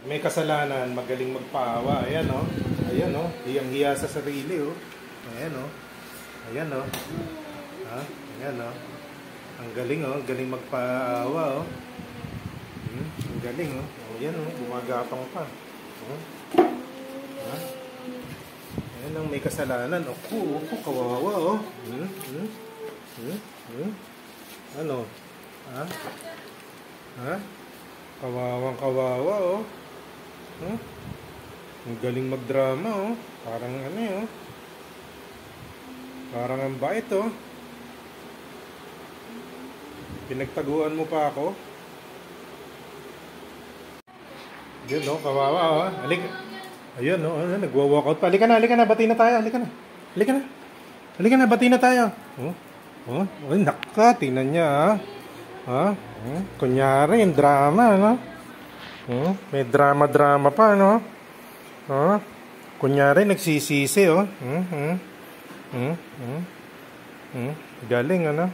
may kasalanan, magaling magpaawa. Ayan o. Ayan o. Hiyang-hiya sa sarili o. Ayan o. Ayan o. Ha? Ayan o. Ang galing o. Galing magpaawa o. Ang galing o. Ayan o. Gumagapang pa. Ha? Ayan ang may kasalanan. Opo, kawawa o. Ano? Ha? Ha? Kawawang kawawa oh. Ang galing magdrama oh. Parang ano eh oh. Parang ang bait oh. Pinagtaguan mo pa ako. Yun oh, kawawa oh. Ayun oh, nagwa-walkout pa. Halika na, bati na tayo. Halika na, bati na tayo. Oh, naka, tingnan niya ah. Ha? Kunyari, yung drama, no? May drama pa, no? Kunyari, nagsisisi, oh. Galing, ano?